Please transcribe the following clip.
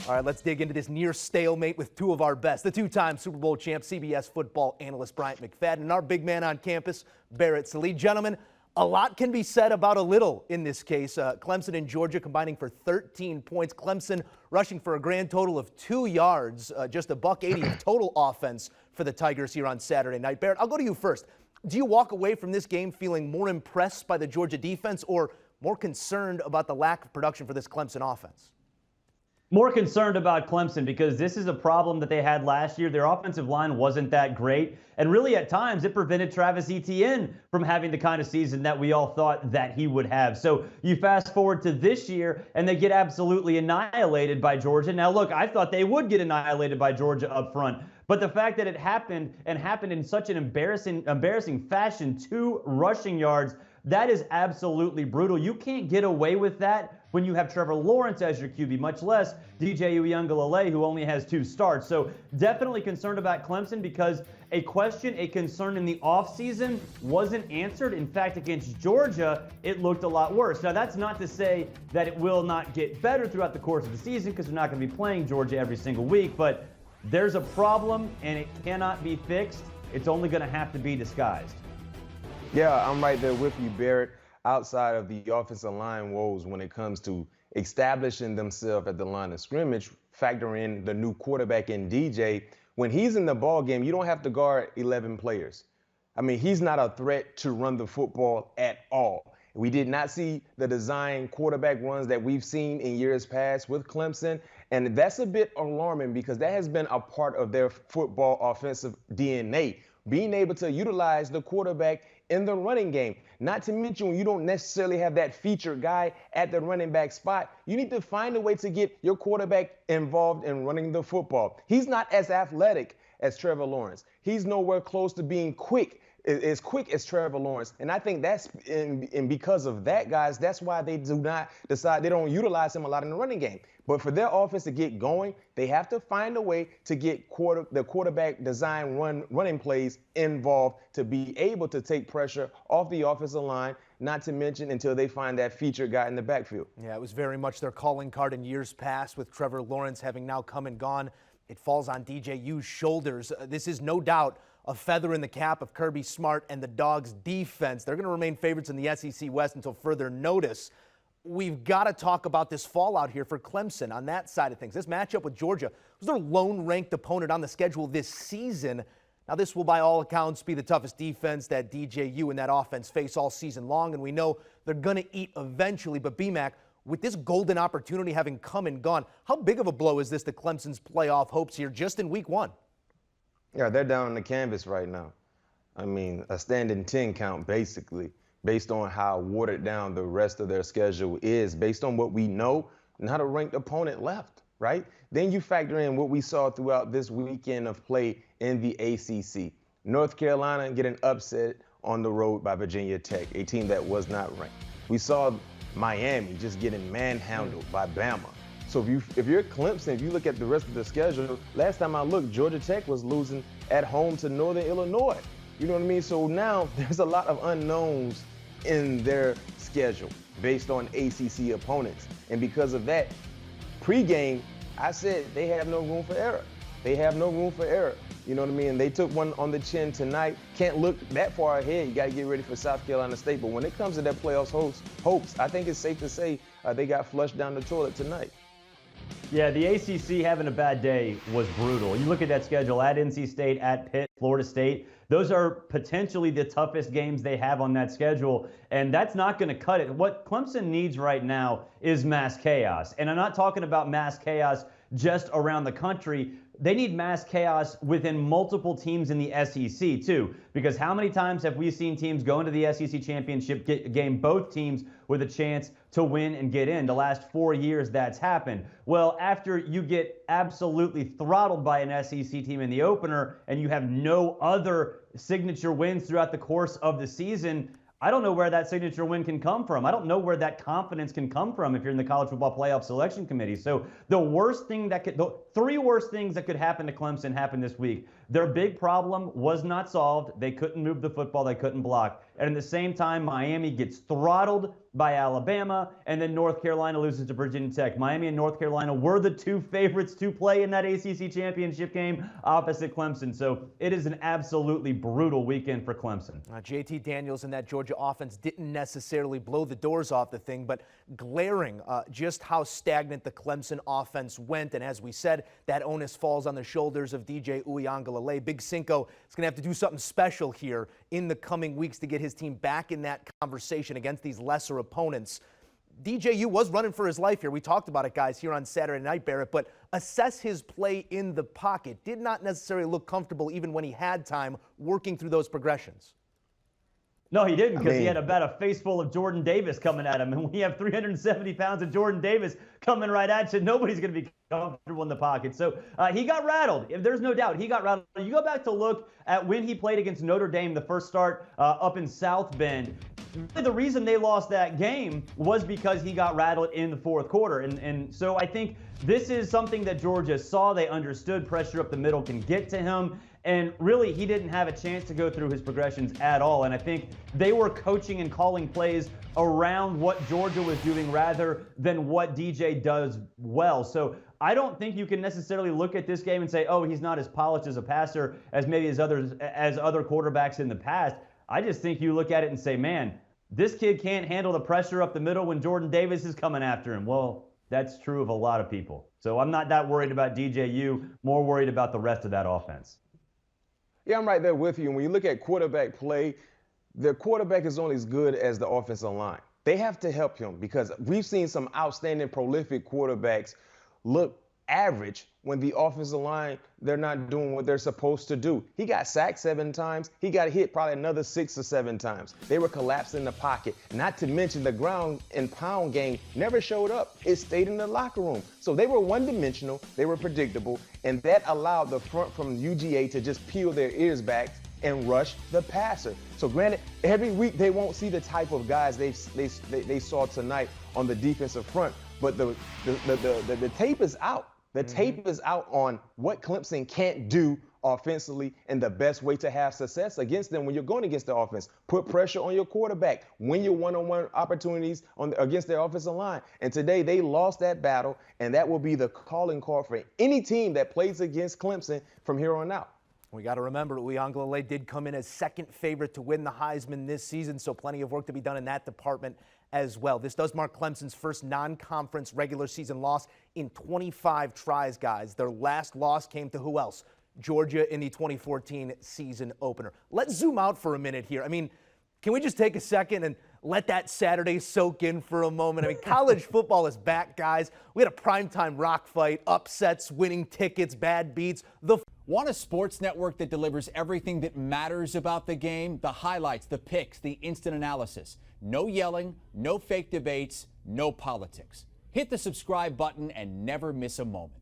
All right, let's dig into this near stalemate with two of our best, the two-time Super Bowl champ, CBS football analyst Bryant McFadden, and our big man on campus, Barrett Sallee. Gentlemen, a lot can be said about a little in this case. Clemson and Georgia combining for 13 points. Clemson rushing for a grand total of 2 yards, just $180 of total offense for the Tigers here on Saturday night. Barrett, I'll go to you first. Do you walk away from this game feeling more impressed by the Georgia defense or more concerned about the lack of production for this Clemson offense? More concerned about Clemson because this is a problem that they had last year. Their offensive line wasn't that great. And really, at times, it prevented Travis Etienne from having the kind of season that we all thought that he would have. So you fast forward to this year, and they get absolutely annihilated by Georgia. Now, look, I thought they would get annihilated by Georgia up front. But the fact that it happened in such an embarrassing fashion, 2 rushing yards, that is absolutely brutal. You can't get away with that when you have Trevor Lawrence as your QB, much less DJ Uiagalelei, who only has 2 starts. So definitely concerned about Clemson because a concern in the offseason wasn't answered. In fact, against Georgia, it looked a lot worse. Now, that's not to say that it will not get better throughout the course of the season because they're not going to be playing Georgia every single week, but there's a problem and it cannot be fixed. It's only going to have to be disguised. Yeah, I'm right there with you, Barrett. Outside of the offensive line woes when it comes to establishing themselves at the line of scrimmage, factor in the new quarterback in DJ. When he's in the ball game, you don't have to guard 11 players. I mean, he's not a threat to run the football at all. We did not see the design quarterback runs that we've seen in years past with Clemson, and that's a bit alarming because that has been a part of their football offensive DNA, being able to utilize the quarterback in the running game. Not to mention when you don't necessarily have that featured guy at the running back spot, you need to find a way to get your quarterback involved in running the football. He's not as athletic as Trevor Lawrence. He's nowhere close to being as quick as Trevor Lawrence. And I think that's, and because of that, guys, that's why they don't utilize him a lot in the running game. But for their offense to get going, they have to find a way to get the quarterback design running plays involved to be able to take pressure off the offensive line, not to mention until they find that featured guy in the backfield. Yeah, it was very much their calling card in years past with Trevor Lawrence having now come and gone. It falls on DJU's shoulders. This is no doubt a feather in the cap of Kirby Smart and the Dawgs defense. They're going to remain favorites in the SEC West until further notice. We've got to talk about this fallout here for Clemson on that side of things. This matchup with Georgia was their lone ranked opponent on the schedule this season. Now, this will by all accounts be the toughest defense that DJU and that offense face all season long, and we know they're going to eat eventually. But BMAC, with this golden opportunity having come and gone, how big of a blow is this to Clemson's playoff hopes here just in week 1? Yeah, they're down on the canvas right now. I mean, a standing 10 count, basically, based on how watered down the rest of their schedule is, based on what we know, not a ranked opponent left, right? Then you factor in what we saw throughout this weekend of play in the ACC. North Carolina get an upset on the road by Virginia Tech, a team that was not ranked. We saw Miami just getting manhandled by Bama. So if you're Clemson, if you look at the rest of the schedule, last time I looked, Georgia Tech was losing at home to Northern Illinois. You know what I mean? So now there's a lot of unknowns in their schedule based on ACC opponents. And because of that, pregame, I said they have no room for error. They have no room for error. You know what I mean? They took one on the chin tonight. Can't look that far ahead. You got to get ready for South Carolina State. But when it comes to their playoffs hopes, I think it's safe to say they got flushed down the toilet tonight. Yeah, the ACC having a bad day was brutal. You look at that schedule at NC State, at Pitt, Florida State. Those are potentially the toughest games they have on that schedule, and that's not going to cut it. What Clemson needs right now is mass chaos, and I'm not talking about mass chaos just around the country. They need mass chaos within multiple teams in the SEC, too, because how many times have we seen teams go into the SEC championship game, both teams with a chance to win and get in? The last 4 years that's happened. Well, after you get absolutely throttled by an SEC team in the opener and you have no other signature wins throughout the course of the season, I don't know where that signature win can come from. I don't know where that confidence can come from if you're in the College Football Playoff Selection Committee. So the 3 worst things that could happen to Clemson happened this week. Their big problem was not solved. They couldn't move the football. They couldn't block. And at the same time, Miami gets throttled by Alabama, and then North Carolina loses to Virginia Tech. Miami and North Carolina were the two favorites to play in that ACC championship game opposite Clemson. So it is an absolutely brutal weekend for Clemson. JT Daniels and that Georgia offense didn't necessarily blow the doors off the thing, but glaring just how stagnant the Clemson offense went. And as we said, that onus falls on the shoulders of DJ Uiagalelei. Big Cinco is going to have to do something special here in the coming weeks to get his team back in that conversation against these lesser opponents. DJU was running for his life here. We talked about it, guys, here on Saturday night, Barrett, but assess his play in the pocket. Did not necessarily look comfortable even when he had time working through those progressions. No, he didn't, because he had about a face full of Jordan Davis coming at him. And when you have 370 pounds of Jordan Davis coming right at you, nobody's going to be comfortable in the pocket. So he got rattled. There's no doubt he got rattled. You go back to look at when he played against Notre Dame, the first start up in South Bend. The reason they lost that game was because he got rattled in the fourth quarter. And so I think this is something that Georgia saw. They understood pressure up the middle can get to him. And really, he didn't have a chance to go through his progressions at all. And I think they were coaching and calling plays around what Georgia was doing rather than what DJ does well. So I don't think you can necessarily look at this game and say, oh, he's not as polished as a passer as maybe as other quarterbacks in the past. I just think you look at it and say, man, this kid can't handle the pressure up the middle when Jordan Davis is coming after him. Well, that's true of a lot of people. So I'm not that worried about DJU, more worried about the rest of that offense. Yeah, I'm right there with you. And when you look at quarterback play, the quarterback is only as good as the offensive line. They have to help him because we've seen some outstanding, prolific quarterbacks look average when the offensive line, they're not doing what they're supposed to do. He got sacked 7 times. He got hit probably another 6 or 7 times. They were collapsing the pocket. Not to mention the ground and pound game never showed up. It stayed in the locker room. So they were one-dimensional. They were predictable. And that allowed the front from UGA to just peel their ears back and rush the passer. So granted, every week they won't see the type of guys they saw tonight on the defensive front. But the tape is out. The tape is out on what Clemson can't do offensively and the best way to have success against them when you're going against the offense. Put pressure on your quarterback, win your one-on-one opportunities against their offensive line. And today they lost that battle, and that will be the calling card for any team that plays against Clemson from here on out. We got to remember, Uiagalelei did come in as second favorite to win the Heisman this season, so plenty of work to be done in that department as well. This does mark Clemson's first non-conference regular season loss in 25 tries, guys. Their last loss came to who else? Georgia in the 2014 season opener. Let's zoom out for a minute here. I mean, can we just take a second and let that Saturday soak in for a moment? I mean, college football is back, guys. We had a primetime rock fight, upsets, winning tickets, bad beats. Want a sports network that delivers everything that matters about the game? The highlights, the picks, the instant analysis. No yelling, no fake debates, no politics. Hit the subscribe button and never miss a moment.